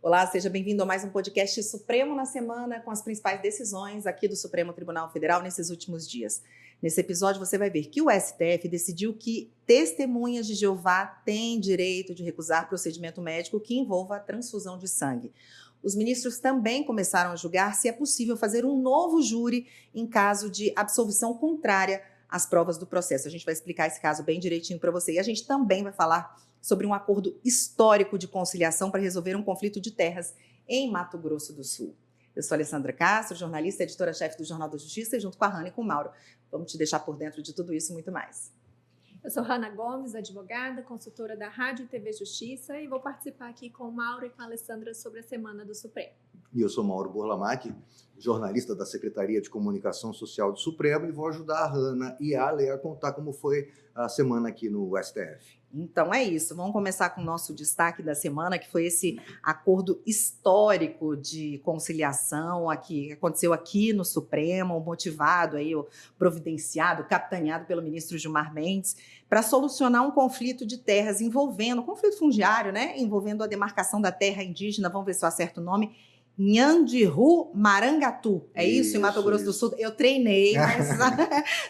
Olá, seja bem-vindo a mais um podcast Supremo na Semana, com as principais decisões aqui do Supremo Tribunal Federal nesses últimos dias. Nesse episódio você vai ver que o STF decidiu que testemunhas de Jeová têm direito de recusar procedimento médico que envolva a transfusão de sangue. Os ministros também começaram a julgar se é possível fazer um novo júri em caso de absolvição contrária às provas do processo. A gente vai explicar esse caso bem direitinho para você. E a gente também vai falar sobre um acordo histórico de conciliação para resolver um conflito de terras em Mato Grosso do Sul. Eu sou Alessandra Castro, jornalista e editora-chefe do Jornal da Justiça, e junto com a Hanna e com o Mauro, vamos te deixar por dentro de tudo isso e muito mais. Eu sou Hanna Gomes, advogada, consultora da Rádio e TV Justiça, e vou participar aqui com o Mauro e com a Alessandra sobre a Semana do Supremo. E eu sou Mauro Burlamac, jornalista da Secretaria de Comunicação Social do Supremo, e vou ajudar a Hanna e a Ale a contar como foi a semana aqui no STF. Então é isso, vamos começar com o nosso destaque da semana, que foi esse acordo histórico de conciliação aqui, que aconteceu aqui no Supremo, motivado, aí, providenciado, capitaneado pelo ministro Gilmar Mendes, para solucionar um conflito de terras envolvendo, conflito fundiário, né? Envolvendo a demarcação da terra indígena, vamos ver se eu acerto o nome, Nhandiru Marangatu, é isso? Em Mato Grosso do Sul? Eu treinei, mas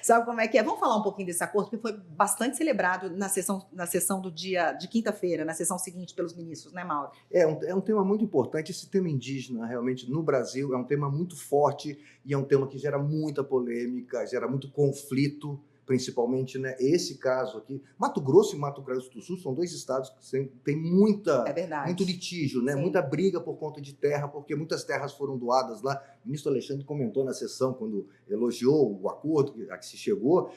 sabe como é que é? Vamos falar um pouquinho desse acordo, porque foi bastante celebrado na sessão do dia de quinta-feira, na sessão seguinte pelos ministros, né, Mauro? É um tema muito importante. Esse tema indígena, realmente, no Brasil, é um tema muito forte e é um tema que gera muita polêmica, gera muito conflito, principalmente, né, esse caso aqui. Mato Grosso e Mato Grosso do Sul são dois estados que têm muito litígio, né? Muita briga por conta de terra, porque muitas terras foram doadas lá. O ministro Alexandre comentou na sessão, quando elogiou o acordo a que se chegou,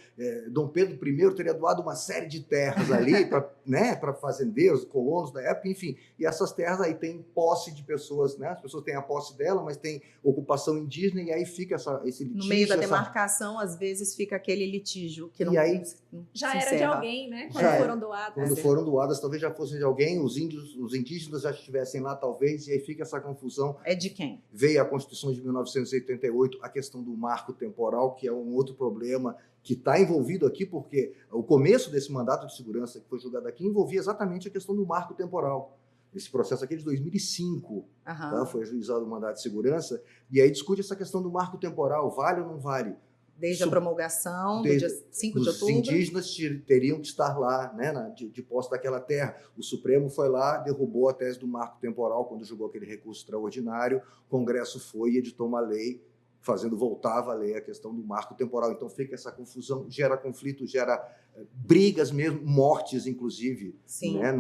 Dom Pedro I teria doado uma série de terras ali para fazendeiros, colonos da época, enfim. E essas terras aí têm posse de pessoas, né? As pessoas têm a posse dela, mas tem ocupação indígena, e aí fica esse litígio. No meio da demarcação, às vezes, fica aquele litígio que não, aí, não já se era encerra. de alguém, né? Quando foram doadas. Quando foram doadas, talvez já fossem de alguém, os indígenas já estivessem lá, talvez, e aí fica essa confusão. É de quem? Veio a Constituição de 1988, a questão do marco temporal, que é um outro problema que está envolvido aqui, porque o começo desse mandato de segurança que foi julgado aqui envolvia exatamente a questão do marco temporal. Esse processo aqui é de 2005, tá? Foi ajuizado o mandato de segurança, e aí discute essa questão do marco temporal, vale ou não vale? Desde a promulgação, do dia 5 de outubro. Os indígenas teriam que estar lá, né, de posse daquela terra. O Supremo foi lá, derrubou a tese do marco temporal quando julgou aquele recurso extraordinário. O Congresso foi e editou uma lei fazendo voltar a valer a questão do marco temporal. Então fica essa confusão, gera conflito, gera brigas mesmo, mortes, inclusive, né,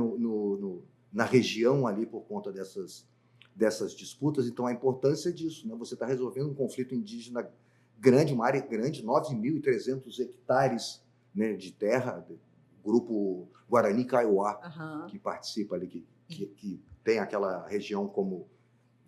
na região ali por conta dessas disputas. Então a importância disso, né? Você está resolvendo um conflito indígena grande, uma área grande, 9.300 hectares, né, de terra, grupo Guarani Kaiowá, que participa ali, que tem aquela região como,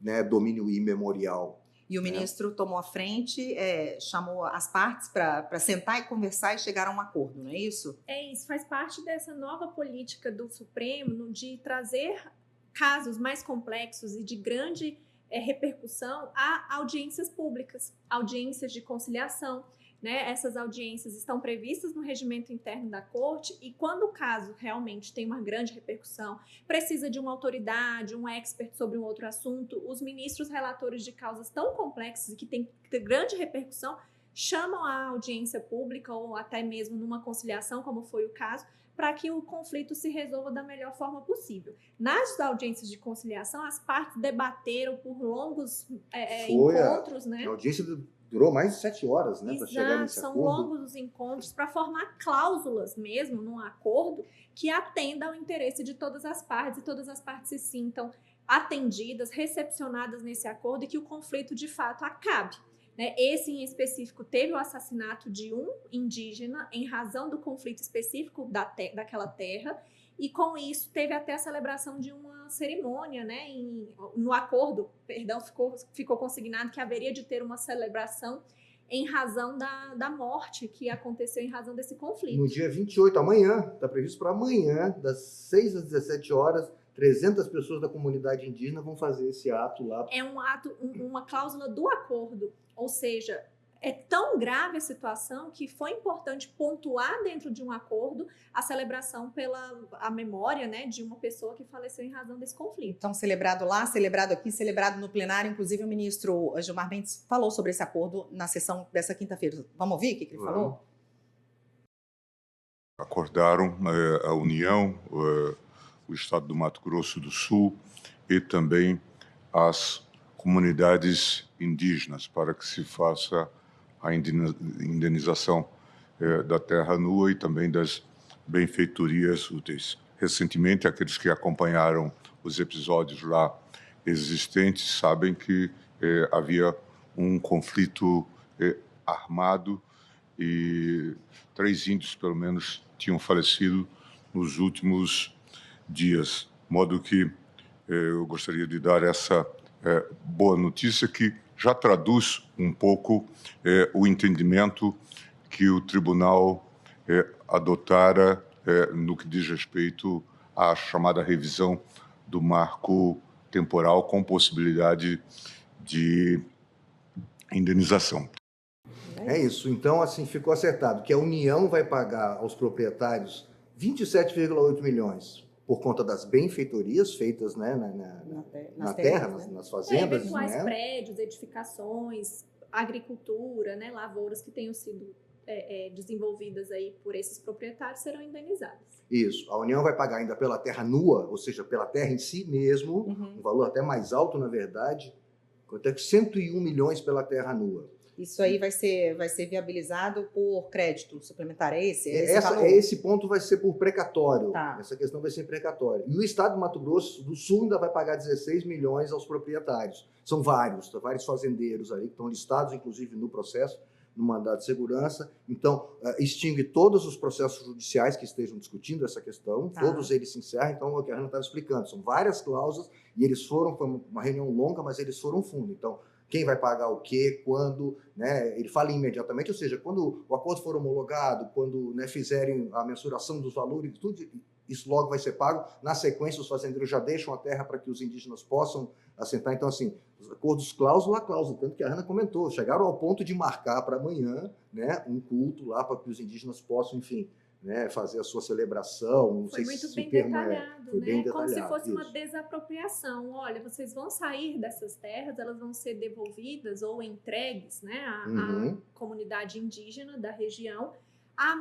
né, domínio imemorial. E o ministro tomou a frente, chamou as partes para sentar e conversar e chegar a um acordo, não é isso? É isso, faz parte dessa nova política do Supremo de trazer casos mais complexos e de grande repercussão a audiências públicas, audiências de conciliação, né? Essas audiências estão previstas no regimento interno da Corte, e quando o caso realmente tem uma grande repercussão, precisa de uma autoridade, um expert sobre um outro assunto, os ministros relatores de causas tão complexas e que têm grande repercussão chamam a audiência pública ou até mesmo numa conciliação, como foi o caso, para que o conflito se resolva da melhor forma possível. Nas audiências de conciliação, as partes debateram por longos encontros, né? A audiência durou mais de 7 horas, né, para chegar nesse acordo. São longos os encontros para formar cláusulas mesmo num acordo que atenda ao interesse de todas as partes, e todas as partes se sintam atendidas, recepcionadas nesse acordo, e que o conflito de fato acabe. Esse em específico teve o assassinato de um indígena em razão do conflito específico daquela terra, e com isso teve até a celebração de uma cerimônia, né? No acordo, ficou consignado que haveria de ter uma celebração em razão da morte que aconteceu em razão desse conflito. No dia 28, amanhã, está previsto para amanhã, das 6 às 17 horas, 300 pessoas da comunidade indígena vão fazer esse ato lá. É um ato, uma cláusula do acordo, ou seja, é tão grave a situação que foi importante pontuar dentro de um acordo a celebração a memória, né, de uma pessoa que faleceu em razão desse conflito. Então, celebrado lá, celebrado aqui, celebrado no plenário. Inclusive, o ministro Gilmar Mendes falou sobre esse acordo na sessão dessa quinta-feira. Vamos ouvir o que ele falou? Acordaram a União, o Estado do Mato Grosso do Sul e também as comunidades indígenas para que se faça a indenização da terra nua e também das benfeitorias úteis. Recentemente, aqueles que acompanharam os episódios lá existentes sabem que havia um conflito armado e 3 índios, pelo menos, tinham falecido nos últimos dias. De modo que eu gostaria de dar essa boa notícia que já traduz um pouco o entendimento que o tribunal adotara no que diz respeito à chamada revisão do marco temporal com possibilidade de indenização. É isso. Então, assim, ficou acertado que a União vai pagar aos proprietários 27,8 milhões por conta das benfeitorias feitas, né, na terra, né? nas fazendas. Eventuais né? prédios, edificações, agricultura, né, lavouras que tenham sido desenvolvidas aí por esses proprietários serão indenizadas. Isso. A União vai pagar ainda pela terra nua, ou seja, pela terra em si mesmo, um valor até mais alto, na verdade, quanto é que 101 milhões pela terra nua. Isso aí vai ser viabilizado por crédito suplementar, é esse? Esse ponto vai ser por precatório. Tá. Essa questão vai ser precatória. E o Estado do Mato Grosso do Sul ainda vai pagar 16 milhões aos proprietários. São vários fazendeiros ali que estão listados, inclusive, no processo, no mandado de segurança. Então, extingue todos os processos judiciais que estejam discutindo essa questão, todos eles se encerram. Então, o que a Ana estava explicando, são várias cláusulas e foi uma reunião longa, mas eles foram fundo. Então, quem vai pagar o quê, quando, né? Ele fala imediatamente, ou seja, quando o acordo for homologado, quando, né, fizerem a mensuração dos valores, tudo isso logo vai ser pago. Na sequência, os fazendeiros já deixam a terra para que os indígenas possam assentar. Então, assim, os acordos cláusula a cláusula, tanto que a Ana comentou, chegaram ao ponto de marcar para amanhã, né, um culto lá para que os indígenas possam, enfim, né, fazer a sua celebração. Não foi sei muito se bem o termo detalhado, foi né? bem Como se detalhado, fosse uma isso. desapropriação. Olha, vocês vão sair dessas terras, elas vão ser devolvidas ou entregues, né, à comunidade indígena da região.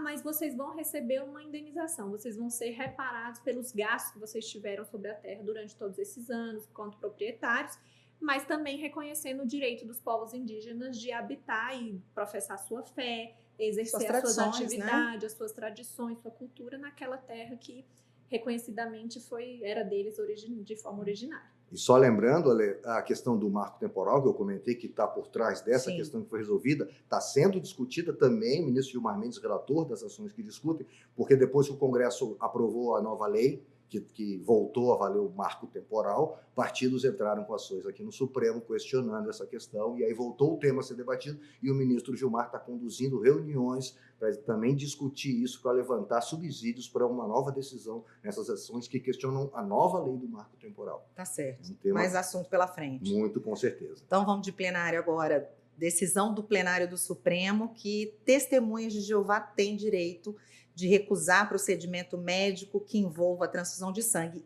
Mas vocês vão receber uma indenização, vocês vão ser reparados pelos gastos que vocês tiveram sobre a terra durante todos esses anos, quanto proprietários, mas também reconhecendo o direito dos povos indígenas de habitar e professar sua fé, exercer as suas atividades, né? As suas tradições, sua cultura naquela terra que reconhecidamente era deles de forma originária. E só lembrando, Ale, a questão do marco temporal, que eu comentei que está por trás dessa Sim. questão que foi resolvida, está sendo discutida também, o ministro Gilmar Mendes, relator das ações que discutem, porque depois que o Congresso aprovou a nova lei, que voltou a valer o marco temporal, partidos entraram com ações aqui no Supremo questionando essa questão, e aí voltou o tema a ser debatido, e o ministro Gilmar está conduzindo reuniões para também discutir isso, para levantar subsídios para uma nova decisão nessas ações que questionam a nova lei do marco temporal. Tá certo. tema Mais assunto pela frente. Muito, com certeza. Então vamos de plenário agora. Decisão do plenário do Supremo que testemunhas de Jeová têm direito de recusar procedimento médico que envolva a transfusão de sangue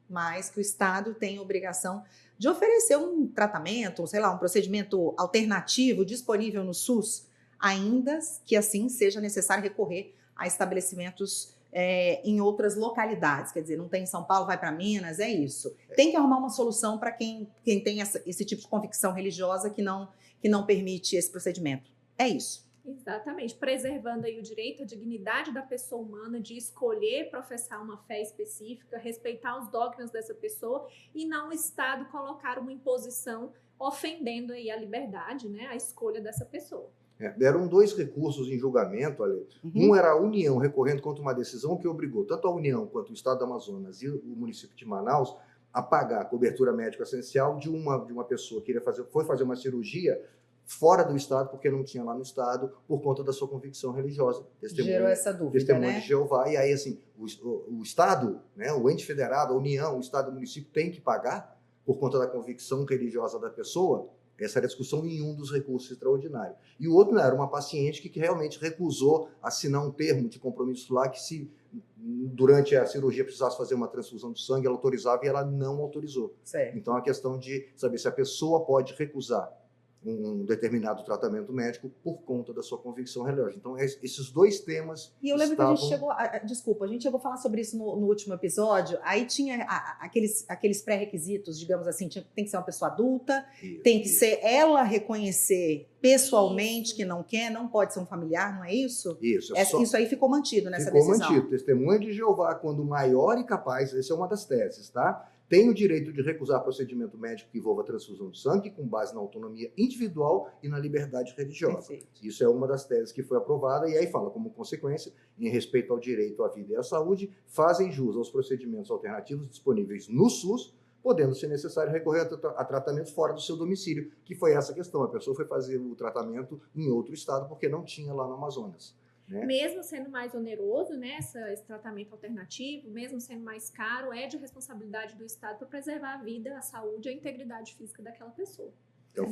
mais que o Estado tem a obrigação de oferecer um tratamento, sei lá, um procedimento alternativo disponível no SUS, ainda que assim seja necessário recorrer a estabelecimentos em outras localidades. Quer dizer, não tem em São Paulo, vai para Minas, é isso. Tem que arrumar uma solução para quem tem esse tipo de convicção religiosa que não permite esse procedimento. É isso. Exatamente, preservando aí o direito, a dignidade da pessoa humana de escolher professar uma fé específica, respeitar os dogmas dessa pessoa e não o Estado colocar uma imposição ofendendo aí a liberdade, né, a escolha dessa pessoa. Deram 2 recursos em julgamento, Ale. Um era a União recorrendo contra uma decisão que obrigou tanto a União quanto o Estado do Amazonas e o município de Manaus a pagar a cobertura médica essencial de uma pessoa que foi fazer uma cirurgia fora do Estado, porque não tinha lá no Estado, por conta da sua convicção religiosa. Gerou essa dúvida, testemunho, né? de Jeová. E aí, assim, o Estado, né, o ente federado, a União, o Estado e o município têm que pagar por conta da convicção religiosa da pessoa. Essa era a discussão em um dos recursos extraordinários. E o outro era uma paciente que realmente recusou assinar um termo de compromisso lá que se durante a cirurgia precisasse fazer uma transfusão de sangue, ela autorizava e ela não autorizou. Certo. Então, a questão de saber se a pessoa pode recusar um determinado tratamento médico por conta da sua convicção religiosa. Então, esses dois temas E eu lembro estavam... que a gente chegou... Desculpa, a gente chegou a falar sobre isso no último episódio. Aí tinha aqueles pré-requisitos, digamos assim, tem que ser uma pessoa adulta, tem que ser ela reconhecer pessoalmente que não quer, não pode ser um familiar, não é isso? Isso. Isso aí ficou mantido nessa decisão. Ficou mantido. Testemunha de Jeová, quando maior e capaz, essa é uma das teses, tá? Tem o direito de recusar procedimento médico que envolva transfusão de sangue com base na autonomia individual e na liberdade religiosa. Perfeito. Isso é uma das teses que foi aprovada e aí fala, como consequência, em respeito ao direito à vida e à saúde, fazem jus aos procedimentos alternativos disponíveis no SUS, podendo ser necessário recorrer a tratamentos fora do seu domicílio, que foi essa questão. A pessoa foi fazer o tratamento em outro estado porque não tinha lá no Amazonas. Né? Mesmo sendo mais oneroso, né, esse tratamento alternativo, mesmo sendo mais caro, é de responsabilidade do Estado para preservar a vida, a saúde e a integridade física daquela pessoa. Então,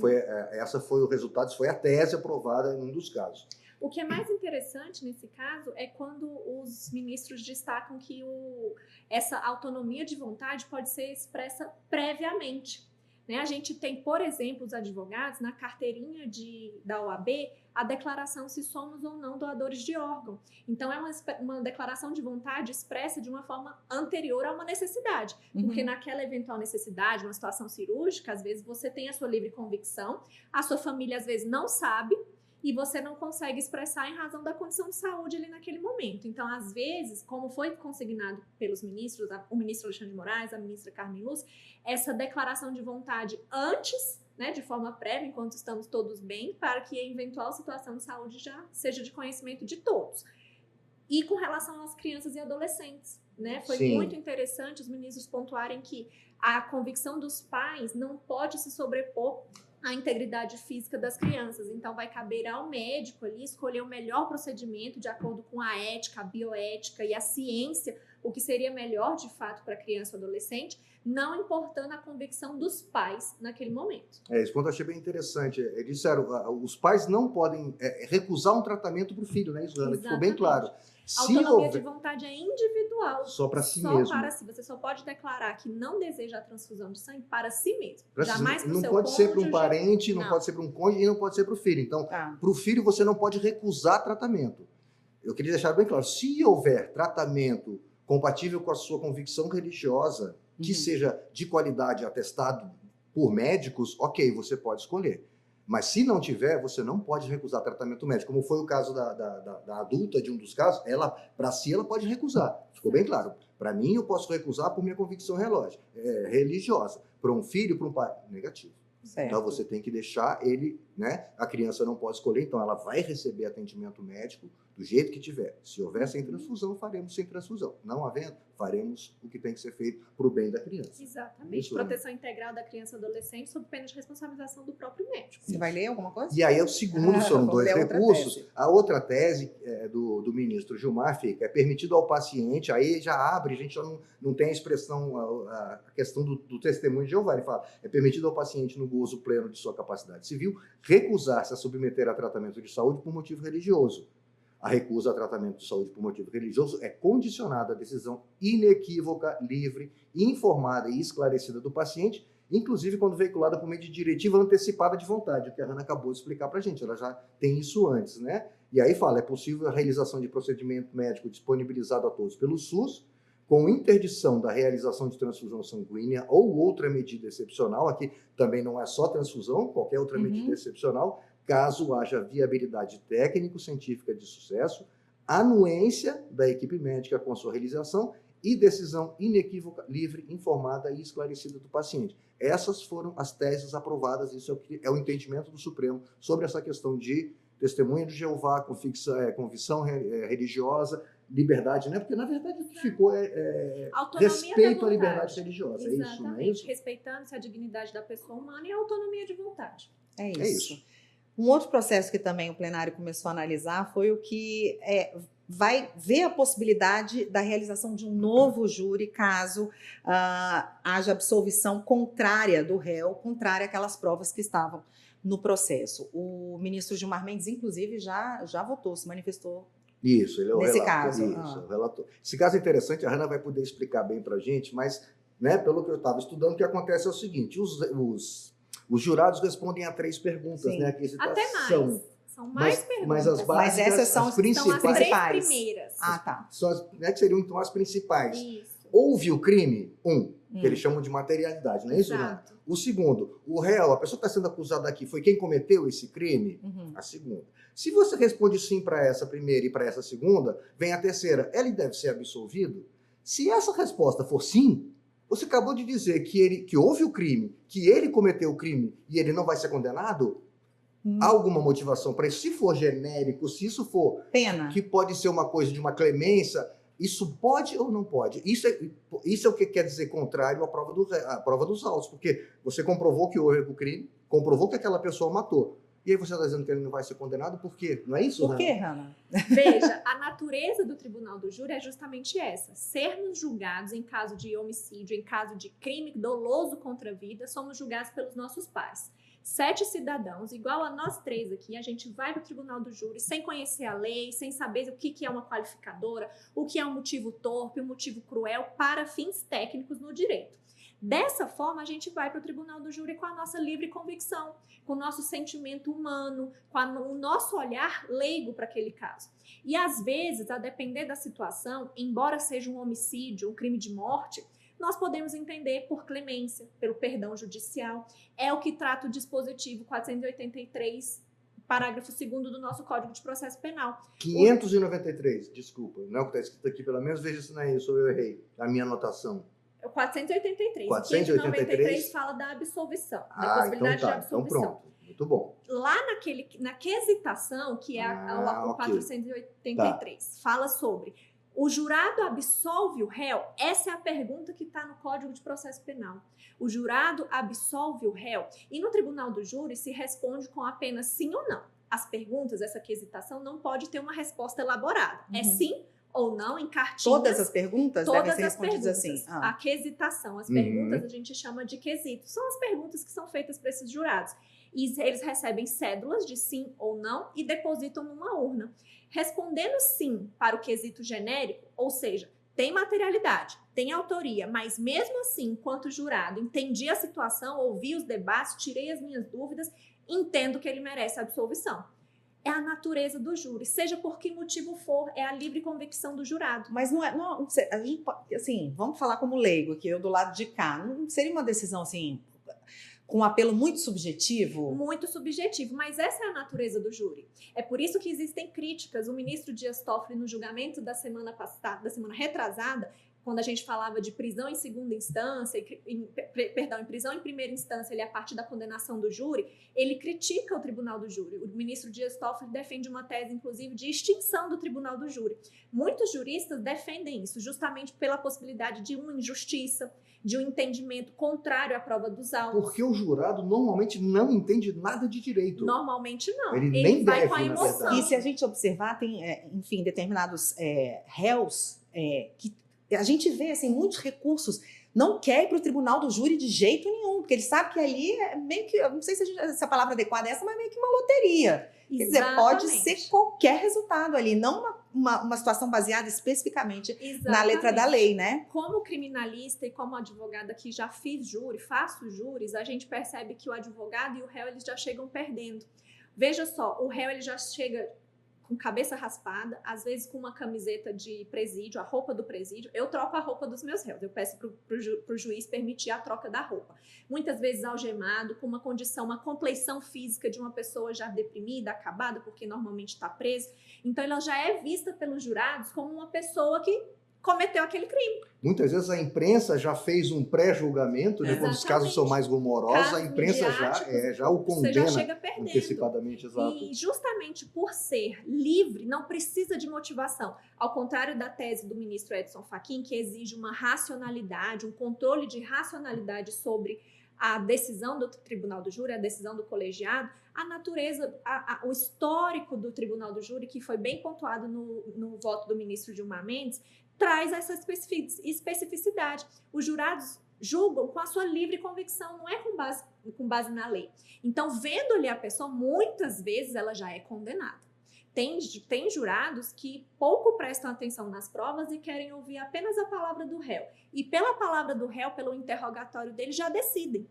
essa foi o resultado, foi a tese aprovada em um dos casos. O que é mais interessante nesse caso é quando os ministros destacam que essa autonomia de vontade pode ser expressa previamente. Né? A gente tem, por exemplo, os advogados, na carteirinha da OAB, a declaração se somos ou não doadores de órgão. Então, é uma declaração de vontade expressa de uma forma anterior a uma necessidade. Porque naquela eventual necessidade, uma situação cirúrgica, às vezes você tem a sua livre convicção, a sua família às vezes não sabe, e você não consegue expressar em razão da condição de saúde ali naquele momento. Então, às vezes, como foi consignado pelos ministros, o ministro Alexandre de Moraes, a ministra Carmen Lúcia, essa declaração de vontade antes, né, de forma prévia, enquanto estamos todos bem, para que a eventual situação de saúde já seja de conhecimento de todos. E com relação às crianças e adolescentes, né, foi muito interessante os ministros pontuarem que a convicção dos pais não pode se sobrepor à integridade física das crianças. Então, vai caber ao médico ali escolher o melhor procedimento de acordo com a ética, a bioética e a ciência, o que seria melhor, de fato, para a criança ou adolescente, não importando a convicção dos pais naquele momento. Esse ponto eu achei bem interessante. Eles disseram, os pais não podem recusar um tratamento para o filho, né, Isana? Ficou bem claro. A autonomia de vontade é individual. Só para si mesmo. Só para si. Você só pode declarar que não deseja a transfusão de sangue para si mesmo. Jamais para o seu cônjuge. Não pode ser para um parente, não pode ser para um cônjuge e não pode ser para o filho. Então, para o filho você não pode recusar tratamento. Eu queria deixar bem claro, se houver tratamento compatível com a sua convicção religiosa, que seja de qualidade atestado por médicos, ok, você pode escolher. Mas se não tiver, você não pode recusar tratamento médico. Como foi o caso da adulta de um dos casos, para si ela pode recusar. Ficou bem claro. Para mim, eu posso recusar por minha convicção religiosa. Para um filho, para um pai, negativo. Certo. Então você tem que deixar ele, né? A criança não pode escolher, então ela vai receber atendimento médico do jeito que tiver. Se houver sem transfusão, faremos sem transfusão. Não havendo, faremos o que tem que ser feito para o bem da criança. Exatamente. Isso, proteção integral da criança e adolescente sob pena de responsabilização do próprio médico. Você vai ler alguma coisa? E aí o segundo, são dois recursos. A outra tese do ministro Gilmar fica, é permitido ao paciente, aí já abre, a gente já não tem a expressão, a questão do testemunho de Jeová. Ele fala, é permitido ao paciente no gozo pleno de sua capacidade civil recusar-se a submeter a tratamento de saúde por motivo religioso. A recusa a tratamento de saúde por motivo religioso é condicionada à decisão inequívoca, livre, informada e esclarecida do paciente, inclusive quando veiculada por meio de diretiva antecipada de vontade, o que a Hannah acabou de explicar para a gente, ela já tem isso antes, né? E aí fala, é possível a realização de procedimento médico disponibilizado a todos pelo SUS, com interdição da realização de transfusão sanguínea ou outra medida excepcional, aqui também não é só transfusão, qualquer outra medida excepcional, caso haja viabilidade técnico-científica de sucesso, anuência da equipe médica com a sua realização e decisão inequívoca, livre, informada e esclarecida do paciente. Essas foram as teses aprovadas, isso é o entendimento do Supremo sobre essa questão de testemunha de Jeová, convicção religiosa, liberdade, né? Porque, na verdade, o que ficou respeito à liberdade religiosa. Exatamente. É isso, não é isso? Respeitando-se a dignidade da pessoa humana e a autonomia de vontade. É isso. Um outro processo que também o plenário começou a analisar foi o que vai ver a possibilidade da realização de um novo júri caso haja absolvição contrária do réu, contrária àquelas provas que estavam no processo. O ministro Gilmar Mendes, inclusive, já votou, se manifestou. Isso, ele é o nesse relator. caso. Isso, o relator. Esse caso é interessante, a Hanna vai poder explicar bem para a gente, mas, né, pelo que eu estava estudando, o que acontece é o seguinte, os jurados respondem a 3 perguntas, Sim. né? Aqui Até mais. São mais perguntas. Mas as básicas, essas são as principais. São as 3 primeiras. Ah, tá. São as, né, que seriam, então, as principais. Isso. Houve o crime? Que eles chamam de materialidade, não é isso, Hanna? Exato. O segundo, o réu, a pessoa que está sendo acusada aqui, foi quem cometeu esse crime? A segunda. Se você responde sim para essa primeira e para essa segunda, vem a terceira. Ele deve ser absolvido? Se essa resposta for sim, você acabou de dizer que houve o crime, que ele cometeu o crime e ele não vai ser condenado? Há alguma motivação para isso? Se for genérico, se isso for pena, que pode ser uma coisa de uma clemência, isso pode ou não pode? Isso é o que quer dizer contrário à prova dos autos, porque você comprovou que houve o crime, comprovou que aquela pessoa matou. E aí você está dizendo que ele não vai ser condenado, por quê? Não é isso, Por quê, Hanna? Veja, a natureza do Tribunal do Júri é justamente essa. Sermos julgados em caso de homicídio, em caso de crime doloso contra a vida, somos julgados pelos nossos pais. 7 cidadãos, igual a nós 3 aqui, a gente vai para o Tribunal do Júri sem conhecer a lei, sem saber o que é uma qualificadora, o que é um motivo torpe, um motivo cruel, para fins técnicos no direito. Dessa forma, a gente vai para o Tribunal do Júri com a nossa livre convicção, com o nosso sentimento humano, com o nosso olhar leigo para aquele caso. E às vezes, a depender da situação, embora seja um homicídio, um crime de morte, nós podemos entender por clemência, pelo perdão judicial. É o que trata o dispositivo 483, parágrafo 2º do nosso Código de Processo Penal. 593, desculpa, não é o que está escrito aqui, pelo menos veja se não é isso ou eu errei, a minha anotação. É o 483. 483 593 fala da absolvição, da então possibilidade tá, de absolvição. então pronto, muito bom. Lá na quesitação, que é o 483, fala sobre o jurado absolve o réu? Essa é a pergunta que está no Código de Processo Penal. O jurado absolve o réu? E no Tribunal do Júri se responde com apenas sim ou não. As perguntas, essa quesitação, não pode ter uma resposta elaborada. É sim ou não, em cartinhas. Todas as perguntas devem ser as respondidas perguntas. assim. A quesitação, as perguntas a gente chama de quesitos. São as perguntas que são feitas para esses jurados. E eles recebem cédulas de sim ou não e depositam numa urna. Respondendo sim para o quesito genérico, ou seja, tem materialidade, tem autoria, mas mesmo assim, enquanto jurado, entendi a situação, ouvi os debates, tirei as minhas dúvidas, entendo que ele merece a absolvição. É a natureza do júri, seja por que motivo for, é a livre convicção do jurado. Mas não é, a gente, assim, vamos falar como leigo aqui, eu do lado de cá, não seria uma decisão assim, com um apelo muito subjetivo? Muito subjetivo, mas essa é a natureza do júri. É por isso que existem críticas. O ministro Dias Toffoli, no julgamento da semana passada, da semana retrasada, quando a gente falava de prisão em segunda instância, em prisão em primeira instância, ele a partir da condenação do júri, ele critica o Tribunal do Júri. O ministro Dias Toffoli defende uma tese, inclusive, de extinção do Tribunal do Júri. Muitos juristas defendem isso, justamente pela possibilidade de uma injustiça, de um entendimento contrário à prova dos autos. Porque o jurado normalmente não entende nada de direito. Normalmente não. Ele nem vai deve, com a emoção. E se a gente observar, tem, enfim, determinados réus que a gente vê assim, muitos recursos, não quer ir para o Tribunal do Júri de jeito nenhum, porque ele sabe que ali é meio que, eu não sei se a palavra adequada é essa, mas meio que uma loteria. Quer dizer, pode ser qualquer resultado ali, não uma situação baseada especificamente na letra da lei, né? Como criminalista e como advogada que já fiz júri, faço júris, a gente percebe que o advogado e o réu eles já chegam perdendo. Veja só, o réu ele já chega com cabeça raspada, às vezes com uma camiseta de presídio, a roupa do presídio. Eu troco a roupa dos meus réus, eu peço pro juiz permitir a troca da roupa. Muitas vezes algemado, com uma condição, uma compleição física de uma pessoa já deprimida, acabada, porque normalmente está presa. Então ela já é vista pelos jurados como uma pessoa que cometeu aquele crime. Muitas vezes a imprensa já fez um pré-julgamento, né, quando os casos são mais rumorosos, a imprensa já o condena você já chega perdendo. antecipadamente, exato. E justamente por ser livre, não precisa de motivação. Ao contrário da tese do ministro Edson Fachin, que exige uma racionalidade, um controle de racionalidade sobre a decisão do tribunal do júri, a decisão do colegiado, a natureza, o histórico do tribunal do júri, que foi bem pontuado no voto do ministro Gilmar Mendes, traz essa especificidade. Os jurados julgam com a sua livre convicção, não é com base na lei. Então, vendo-lhe a pessoa, muitas vezes ela já é condenada. Tem jurados que pouco prestam atenção nas provas e querem ouvir apenas a palavra do réu. E pela palavra do réu, pelo interrogatório dele, já decidem.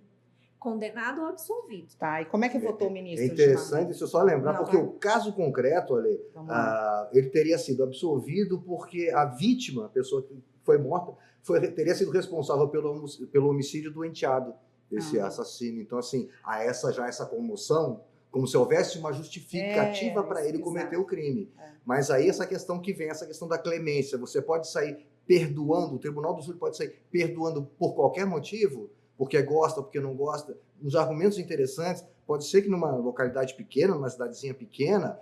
Condenado ou absolvido. Tá, e como é que votou o ministro? É interessante, deixa eu só lembrar, Não, porque vai. o caso concreto, Ale, ele teria sido absolvido porque a vítima, a pessoa que foi morta, teria sido responsável pelo homicídio do enteado desse assassino. Então, assim, essa comoção, como se houvesse uma justificativa para ele cometer o crime. Mas aí essa questão que vem, essa questão da clemência, você pode sair perdoando, o tribunal do júri pode sair perdoando por qualquer motivo, porque gosta, porque não gosta. Uns argumentos interessantes, pode ser que numa localidade pequena, numa cidadezinha pequena,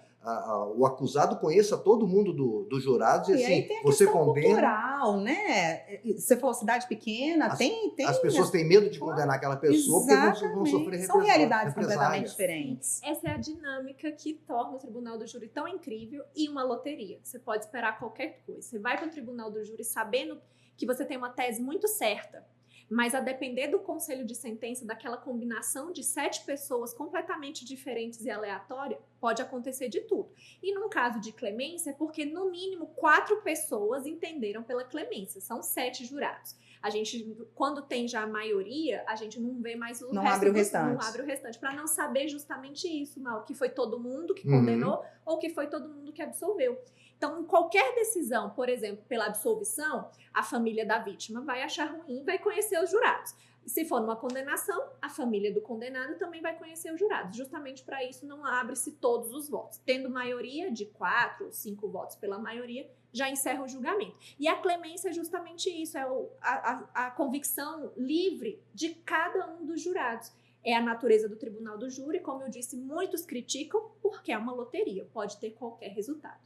o acusado conheça todo mundo dos jurados e assim, aí tem a você questão condena. cultural, né? Você falou cidade pequena, As pessoas têm medo de condenar aquela pessoa porque vão sofrer São realidades represálias. completamente diferentes. Essa é a dinâmica que torna o tribunal do júri tão incrível e uma loteria. Você pode esperar qualquer coisa. Você vai para o tribunal do júri sabendo que você tem uma tese muito certa, mas a depender do conselho de sentença, daquela combinação de 7 pessoas completamente diferentes e aleatórias, pode acontecer de tudo. E num caso de clemência, é porque no mínimo 4 pessoas entenderam pela clemência, são 7 jurados. A gente, quando tem já a maioria, a gente não vê mais o Não resto abre o restante. Não abre o restante, para não saber justamente isso, que foi todo mundo que condenou ou que foi todo mundo que absolveu. Então, em qualquer decisão, por exemplo, pela absolvição, a família da vítima vai achar ruim, vai conhecer os jurados. Se for numa condenação, a família do condenado também vai conhecer os jurados. Justamente para isso não abre-se todos os votos. Tendo maioria de 4 ou 5 votos pela maioria, já encerra o julgamento. E a clemência é justamente isso, é a convicção livre de cada um dos jurados. É a natureza do tribunal do júri, como eu disse, muitos criticam porque é uma loteria, pode ter qualquer resultado.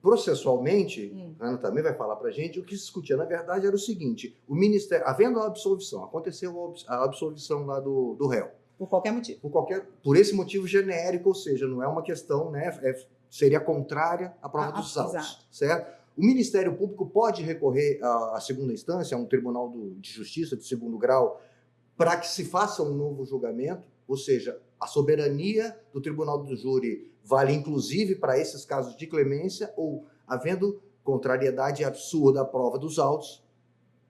Processualmente, a Ana também vai falar para a gente, o que se discutia, na verdade, era o seguinte, o Ministério, havendo a absolvição, aconteceu a absolvição lá do réu. Por qualquer motivo. Por esse motivo genérico, ou seja, não é uma questão, né, seria contrária à prova dos autos, certo? O Ministério Público pode recorrer à segunda instância, a um tribunal de justiça de segundo grau, para que se faça um novo julgamento, ou seja, a soberania do tribunal do júri vale inclusive para esses casos de clemência ou, havendo contrariedade absurda à prova dos autos,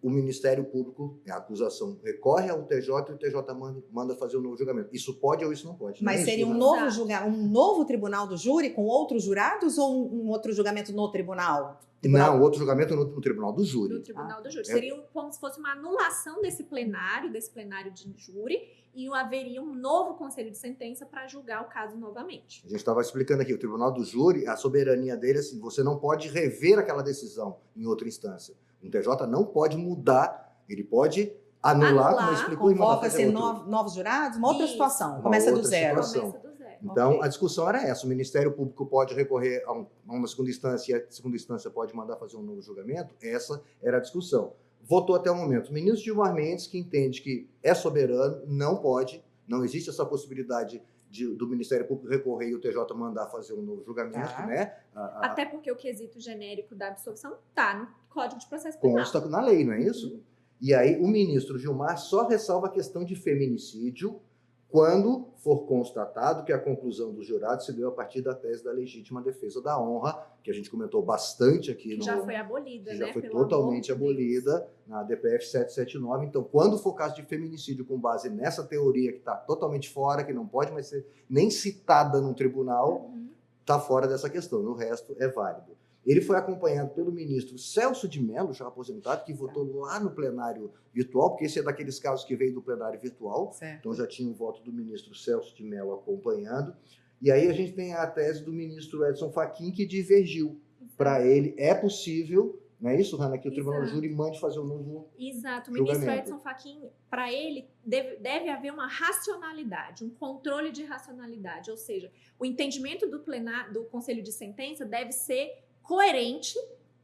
o Ministério Público, a acusação recorre ao TJ e o TJ manda fazer um novo julgamento. Isso pode ou isso não pode? Mas seria um novo tribunal do júri com outros jurados ou um outro julgamento no tribunal? Não, outro julgamento no tribunal do júri. No tribunal do júri. Seria como se fosse uma anulação desse plenário de júri, e haveria um novo conselho de sentença para julgar o caso novamente. A gente estava explicando aqui, o tribunal do júri, a soberania dele, assim, você não pode rever aquela decisão em outra instância. O TJ não pode mudar, ele pode anular, como explicou, e mandar fazer novos jurados, uma outra situação, começa do zero. Então, a discussão era essa, o Ministério Público pode recorrer a uma segunda instância, e a segunda instância pode mandar fazer um novo julgamento, essa era a discussão. Votou até o momento. O ministro Gilmar Mendes, que entende que é soberano, não existe essa possibilidade do Ministério Público recorrer e o TJ mandar fazer um novo julgamento, né? Até porque o quesito genérico da absolvição está no Código de Processo Penal. Consta na lei, não é isso? E aí o ministro Gilmar só ressalva a questão de feminicídio quando for constatado que a conclusão do jurado se deu a partir da tese da legítima defesa da honra, que a gente comentou bastante aqui. Que já foi abolida, já foi totalmente abolida na DPF 779. Então, quando for caso de feminicídio com base nessa teoria que está totalmente fora, que não pode mais ser nem citada no tribunal, está fora dessa questão. O resto é válido. Ele foi acompanhado pelo ministro Celso de Mello, já aposentado, que votou lá no plenário virtual, porque esse é daqueles casos que veio do plenário virtual. Certo. Então já tinha o voto do ministro Celso de Mello acompanhando. E aí a gente tem a tese do ministro Edson Fachin, que divergiu. Para ele é possível, não é isso, Hanna, que o Tribunal do Júri mande fazer um novo julgamento. O ministro Edson Fachin, para ele, deve haver uma racionalidade, um controle de racionalidade. Ou seja, o entendimento do Conselho de Sentença deve ser coerente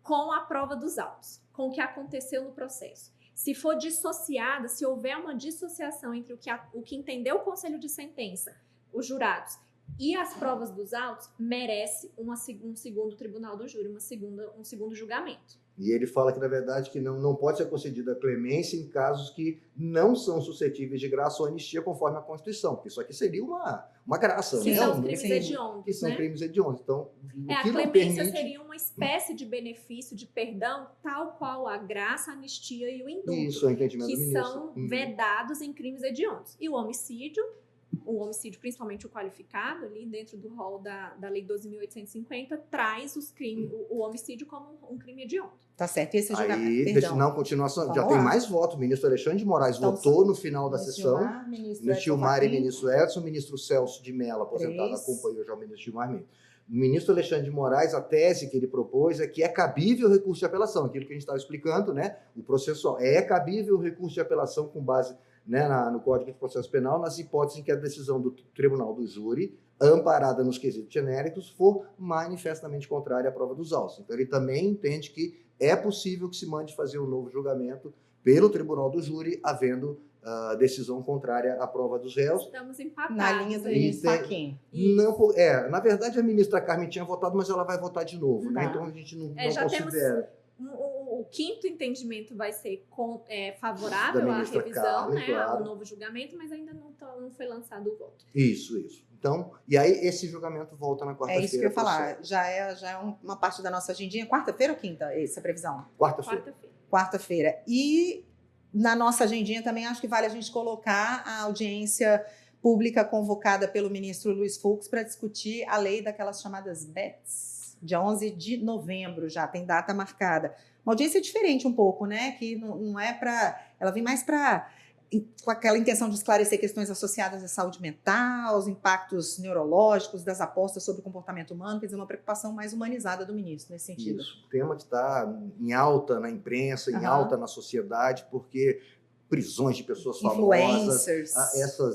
com a prova dos autos, com o que aconteceu no processo. se for dissociada, se houver uma dissociação entre o que entendeu o conselho de sentença, os jurados, e as provas dos autos, merece um segundo tribunal do júri, um segundo julgamento. E ele fala que, na verdade, que não pode ser concedida clemência em casos que não são suscetíveis de graça ou anistia conforme a Constituição, porque isso aqui seria uma graça, que né? são os crimes hediondos, que são né? crimes hediondos. Então, a clemência seria uma espécie de benefício de perdão, tal qual a graça, a anistia e o indulto, isso é o entendimento que do ministro. são vedados em crimes hediondos. E o homicídio, principalmente o qualificado, ali dentro do rol da Lei 12.850, traz o homicídio como um crime hediondo. Tá certo. E esse julgamento, Aí, perdão. não, continuação, Vamos já lá. tem mais votos. O ministro Alexandre de Moraes Então, votou no final da sessão. Ministro Ministro Gilmar e Fachin. ministro Edson, ministro Celso de Mello, aposentado, 3. acompanhou já o ministro Gilmar mesmo. O ministro Alexandre de Moraes, a tese que ele propôs é que é cabível o recurso de apelação, aquilo que a gente estava explicando, né? O processual. É cabível o recurso de apelação com base, né, no Código de Processo Penal, nas hipóteses em que a decisão do Tribunal do Júri, amparada nos quesitos genéricos, for manifestamente contrária à prova dos autos. Então, ele também entende que é possível que se mande fazer um novo julgamento pelo Tribunal do Júri, havendo decisão contrária à prova dos réus. Estamos empatados. Na linha do aí. ministro Fachin. Não, na verdade, a ministra Carmen tinha votado, mas ela vai votar de novo, né? Tá. Então a gente não Já considera. O quinto entendimento vai ser Da favorável à ministra revisão, Carmen, né, claro. ao novo julgamento, mas ainda não foi lançado o voto. Isso. Então, e aí esse julgamento volta na É quarta-feira. isso que eu ia falar. processo. Já é uma parte da nossa agendinha. Quarta-feira ou quinta? Essa previsão? Quarta-feira. Quarta-feira. Quarta-feira. E na nossa agendinha também acho que vale a gente colocar a audiência pública convocada pelo ministro Luiz Fux para discutir a lei daquelas chamadas BETs, dia 11 de novembro, já tem data marcada. Uma audiência diferente um pouco, né? Que não é para... Ela vem mais com aquela intenção de esclarecer questões associadas à saúde mental, os impactos neurológicos das apostas sobre o comportamento humano, quer dizer, uma preocupação mais humanizada do ministro nesse sentido. Isso. O tema que está em alta na imprensa, em Aham. alta na sociedade, porque prisões de pessoas famosas, Influencers.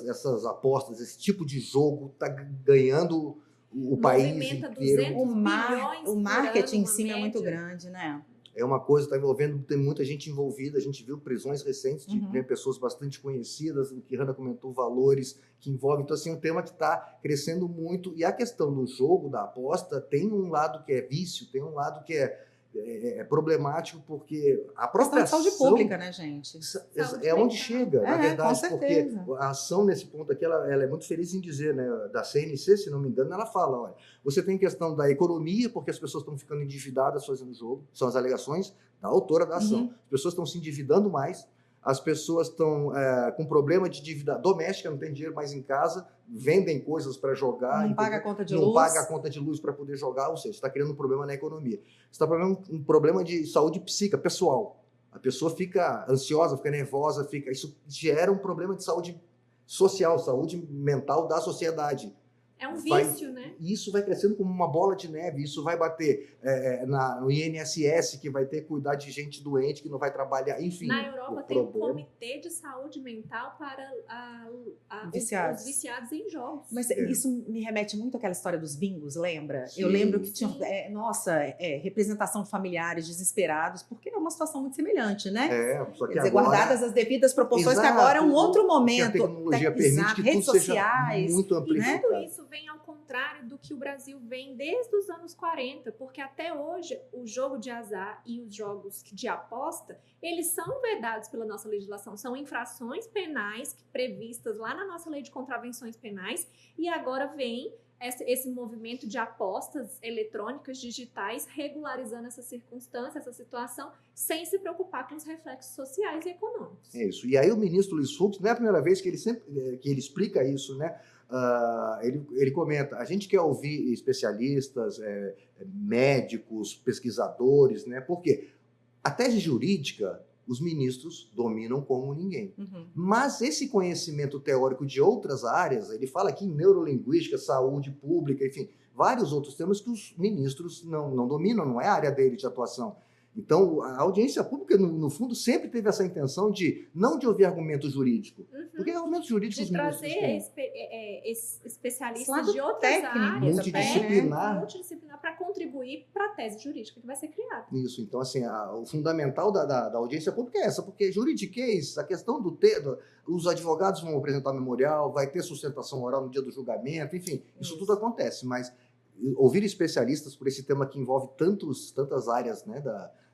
essas apostas, esse tipo de jogo está ganhando o país Movimenta inteiro. 200 O bilhões por marketing ano, em si uma é muito média. grande, né? É uma coisa que está envolvendo, tem muita gente envolvida. A gente viu prisões recentes de Uhum. né, pessoas bastante conhecidas, o que Hanna comentou, valores que envolvem. Então, assim, é um tema que está crescendo muito. E a questão do jogo, da aposta, tem um lado que é vício, tem um lado que é problemático, porque a própria Questão de saúde ação pública, né, gente? Saúde é onde mental. chega, na verdade, com porque certeza. a ação nesse ponto aqui, ela é muito feliz em dizer, né, da CNC, se não me engano, ela fala, olha, você tem questão da economia, porque as pessoas estão ficando endividadas fazendo jogo, são as alegações da autora da ação. Uhum. As pessoas estão se endividando mais, as pessoas estão com problema de dívida doméstica, não tem dinheiro mais em casa, vendem coisas para jogar. Não paga a conta de não luz. paga a conta de luz para poder jogar, ou seja, está criando um problema na economia. Está criando um problema de saúde psíquica, pessoal. A pessoa fica ansiosa, fica nervosa, isso gera um problema de saúde social, saúde mental da sociedade. É um Vai- vício, né? E isso vai crescendo como uma bola de neve, isso vai bater no INSS, que vai ter que cuidar de gente doente, que não vai trabalhar, enfim. Na Europa o tem um problema- comitê de saúde mental para Viciados. os viciados em jogos. Mas isso me remete muito àquela história dos bingos, lembra? Sim, Eu lembro que tinha, sim. representação de familiares desesperados, porque é uma situação muito semelhante, né? Só que Quer dizer, agora, guardadas as devidas proporções, que Exato, agora é um outro que momento. a tecnologia Exato, permite que redes tudo seja sociais, muito E amplificado. tudo isso vem ao contrário do que o Brasil vem desde os anos 40, porque até hoje o jogo de azar e os jogos de aposta, eles são vedados pela nossa legislação, são infrações penais previstas lá na nossa lei de contravenções penais, e agora vem esse movimento de apostas eletrônicas, digitais, regularizando essa circunstância, essa situação, sem se preocupar com os reflexos sociais e econômicos. É isso. E aí o ministro Luiz Fux, não é a primeira vez que ele explica isso, né? Ele comenta, a gente quer ouvir especialistas, médicos, pesquisadores, né? Porque a tese jurídica, os ministros dominam como ninguém. Uhum. Mas esse conhecimento teórico de outras áreas, ele fala aqui em neurolinguística, saúde pública, enfim, vários outros temas que os ministros não dominam, não é a área dele de atuação. Então, a audiência pública, no fundo, sempre teve essa intenção de não de ouvir argumento jurídico, porque argumentos jurídicos... De trazer especialistas de outras técnico, áreas, multidisciplinar para contribuir para a tese jurídica que vai ser criada. Isso, então, assim, o fundamental da audiência pública é essa, porque juridiquês, a questão os advogados vão apresentar memorial, vai ter sustentação oral no dia do julgamento, enfim, isso tudo acontece, mas ouvir especialistas por esse tema que envolve tantas áreas, né,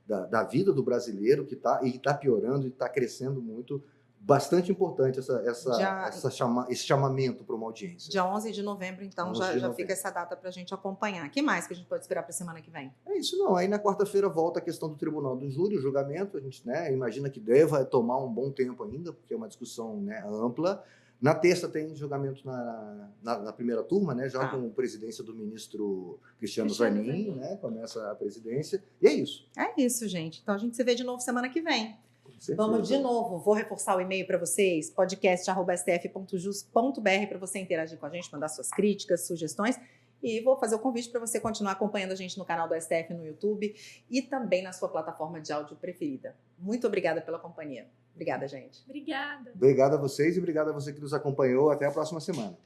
da vida do brasileiro que está piorando e está crescendo muito, bastante importante esse chamamento para uma audiência. Dia 11 de novembro, então, já fica essa data para a gente acompanhar. O que mais que a gente pode esperar para a semana que vem? É isso, não. Aí na quarta-feira volta a questão do Tribunal do Júri, o julgamento. A gente, né, imagina que deva tomar um bom tempo ainda, porque é uma discussão, né, ampla. Na terça tem julgamento na primeira turma, né, já com a presidência do ministro Cristiano Zanin, né, começa a presidência. E é isso. É isso, gente. Então a gente se vê de novo semana que vem. Vamos de novo, vou reforçar o e-mail para vocês, podcast@stf.jus.br, para você interagir com a gente, mandar suas críticas, sugestões, e vou fazer o convite para você continuar acompanhando a gente no canal do STF no YouTube e também na sua plataforma de áudio preferida. Muito obrigada pela companhia. Obrigada, gente. Obrigada. Obrigado a vocês e obrigado a você que nos acompanhou. Até a próxima semana.